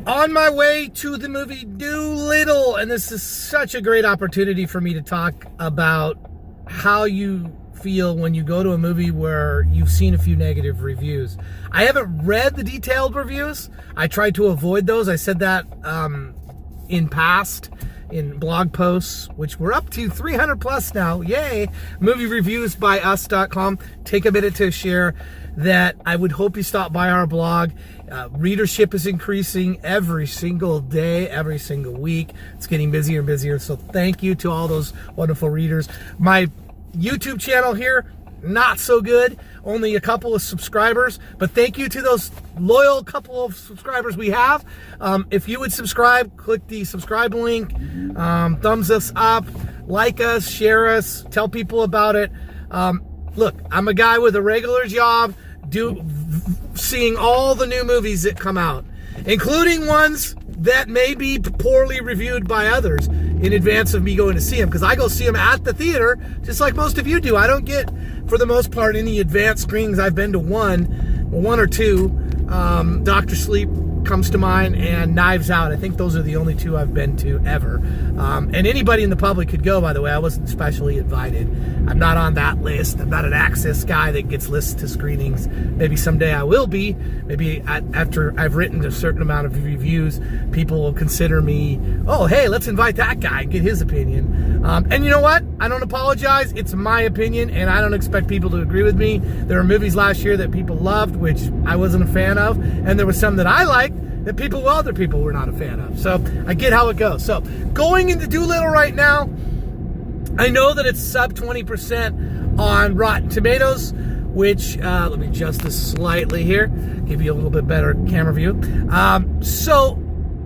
On my way to the movie Doolittle, and this is such a great opportunity for me to talk about how you feel when you go to a movie where you've seen a few negative reviews. I haven't read the detailed reviews. I tried to avoid those. I said that in past, in blog posts, which we're up to 300 plus now. Yay! Moviereviewsbyus.com. Take a minute to share that I would hope you stop by our blog. Readership is increasing every single day, every single week. It's getting busier and busier. So thank you to all those wonderful readers. My YouTube channel here, not so good. Only a couple of subscribers, but thank you to those loyal couple of subscribers we have. If you would subscribe, click the subscribe link, thumbs us up, like us, share us, tell people about it. Look, I'm a guy with a regular job, seeing all the new movies that come out, including ones that may be poorly reviewed by others in advance of me going to see them, because I go see them at the theater, just like most of you do. I don't get, for the most part, any advanced screenings. I've been to one or two. Dr. Sleep comes to mind, and Knives Out. I think those are the only two I've been to ever. And anybody in the public could go, by the way. I wasn't specially invited. I'm not on that list. I'm not an access guy that gets lists to screenings. Maybe someday I will be. Maybe after I've written a certain amount of reviews, people will consider me, oh, hey, let's invite that guy and get his opinion. And you know what? I don't apologize. It's my opinion, and I don't expect people to agree with me. There were movies last year that people loved, which I wasn't a fan of, and there were some that I liked that other people were not a fan of. So I get how it goes. So going into Doolittle right now, I know that it's sub 20% on Rotten Tomatoes, which, let me adjust this slightly here, give you a little bit better camera view. So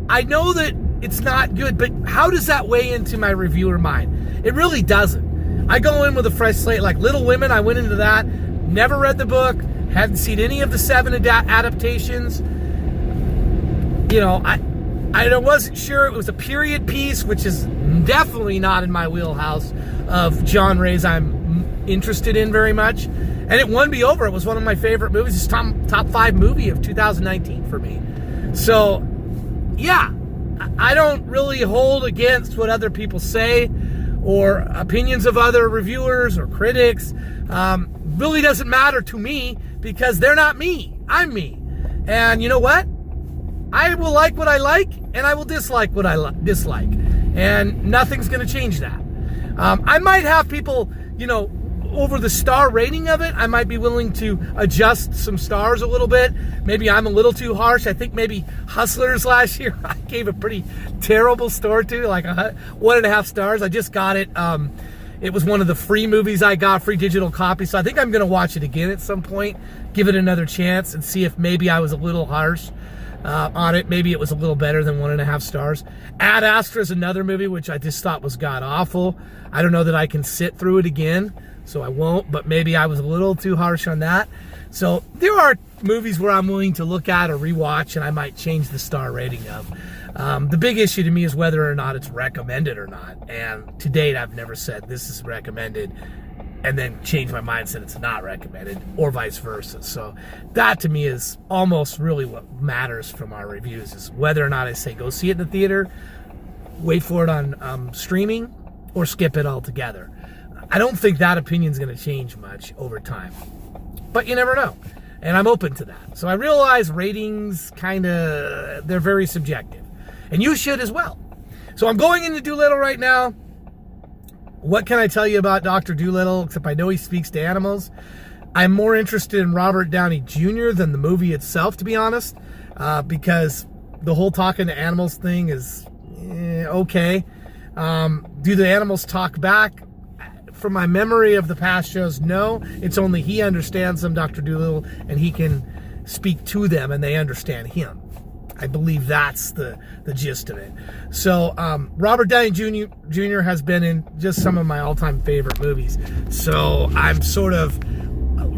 I know that it's not good, but how does that weigh into my reviewer mind? It really doesn't. I go in with a fresh slate. Like Little Women, I went into that, never read the book, hadn't seen any of the 7 adaptations. You know, I wasn't sure it was a period piece, which is definitely not in my wheelhouse of genres I'm interested in very much. And it won me over. It was one of my favorite movies. It's top 5 movie of 2019 for me. So, yeah, I don't really hold against what other people say or opinions of other reviewers or critics. Really doesn't matter to me because they're not me. I'm me. And you know what? I will like what I like, and I will dislike what I dislike. And nothing's going to change that. I might have people, you know, over the star rating of it, I might be willing to adjust some stars a little bit. Maybe I'm a little too harsh. I think maybe Hustlers last year, I gave a pretty terrible score to, like 1.5 stars. I just got it. It was one of the free movies I got, free digital copy. So I think I'm going to watch it again at some point, give it another chance, and see if maybe I was a little harsh on it. Maybe it was a little better than 1.5 stars. Ad Astra is another movie which I just thought was god awful. I don't know that I can sit through it again, so I won't, but maybe I was a little too harsh on that. So there are movies where I'm willing to look at or rewatch, and I might change the star rating of. The big issue to me is whether or not it's recommended or not. And to date, I've never said this is recommended and then change my mind and said it's not recommended, or vice versa. So that to me is almost really what matters from our reviews, is whether or not I say go see it in the theater, wait for it on streaming, or skip it altogether. I don't think that opinion's going to change much over time, but you never know, and I'm open to that. So I realize ratings they're very subjective, and you should as well. So I'm going into Doolittle right now. What can I tell you about Dr. Doolittle, except I know he speaks to animals? I'm more interested in Robert Downey Jr. than the movie itself, to be honest, because the whole talking to animals thing is okay. Do the animals talk back? From my memory of the past shows, no. It's only he understands them, Dr. Doolittle, and he can speak to them and they understand him. I believe that's the gist of it. So Robert Downey Jr. has been in just some of my all-time favorite movies. So I'm sort of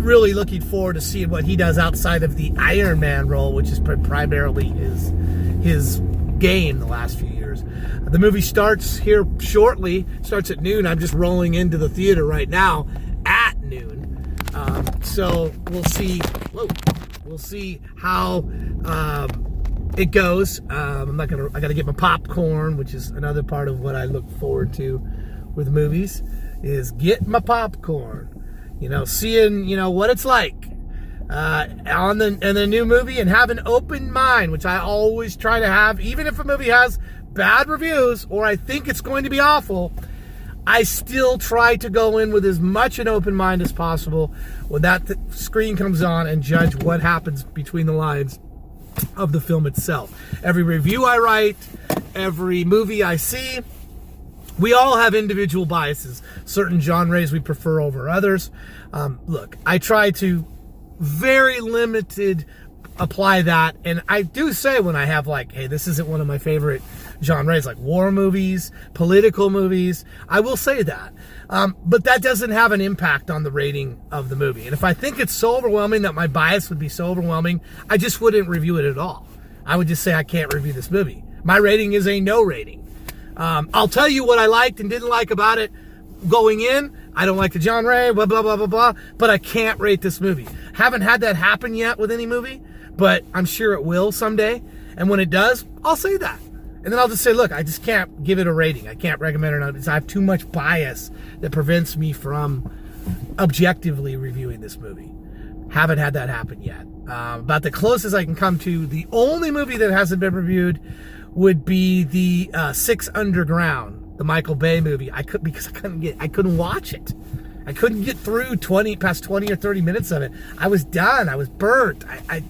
really looking forward to seeing what he does outside of the Iron Man role, which is primarily his game the last few years. The movie starts here shortly. Starts at noon. I'm just rolling into the theater right now at noon. So we'll see. We'll see how it goes. I got to get my popcorn, which is another part of what I look forward to with movies, is get my popcorn. Seeing, what it's like in the new movie, and have an open mind, which I always try to have, even if a movie has bad reviews or I think it's going to be awful. I still try to go in with as much an open mind as possible when that screen comes on and judge what happens between the lines of the film itself. Every review I write, every movie I see, we all have individual biases. Certain genres we prefer over others. Look, I try to very limited apply that, and I do say when I have hey, this isn't one of my favorite genres, like war movies, political movies, I will say that. But that doesn't have an impact on the rating of the movie. And if I think it's so overwhelming that my bias would be so overwhelming, I just wouldn't review it at all. I would just say I can't review this movie. My rating is a no rating. I'll tell you what I liked and didn't like about it going in. I don't like the genre, blah, blah, blah, blah, blah, but I can't rate this movie. Haven't had that happen yet with any movie, but I'm sure it will someday. And when it does, I'll say that. And then I'll just say, look, I just can't give it a rating. I can't recommend it. I have too much bias that prevents me from objectively reviewing this movie. Haven't had that happen yet. About the closest I can come to, the only movie that hasn't been reviewed would be the Six Underground, the Michael Bay movie. I couldn't watch it. I couldn't get through past 20 or 30 minutes of it. I was done. I was burnt. I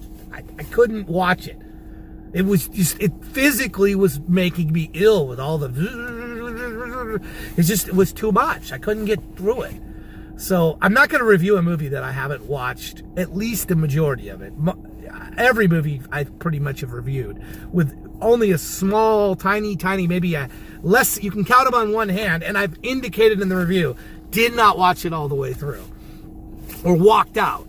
couldn't watch it. It was just, it physically was making me ill with all the, it was too much. I couldn't get through it. So I'm not going to review a movie that I haven't watched, at least the majority of it. Every movie I pretty much have reviewed, with only a small, tiny, maybe a less, you can count them on one hand, and I've indicated in the review, did not watch it all the way through, or walked out,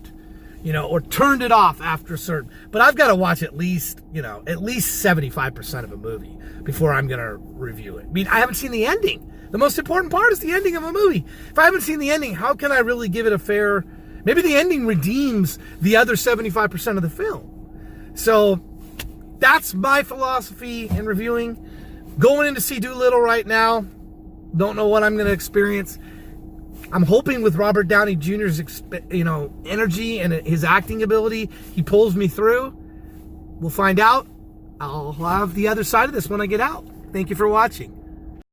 or turned it off after certain, but I've got to watch at least 75% of a movie before I'm going to review it. I mean, I haven't seen the ending. The most important part is the ending of a movie. If I haven't seen the ending, how can I really give it a fair, maybe the ending redeems the other 75% of the film. So that's my philosophy in reviewing. Going in to see Doolittle right now. Don't know what I'm going to experience. I'm hoping with Robert Downey Jr.'s, energy and his acting ability, he pulls me through. We'll find out. I'll have the other side of this when I get out. Thank you for watching.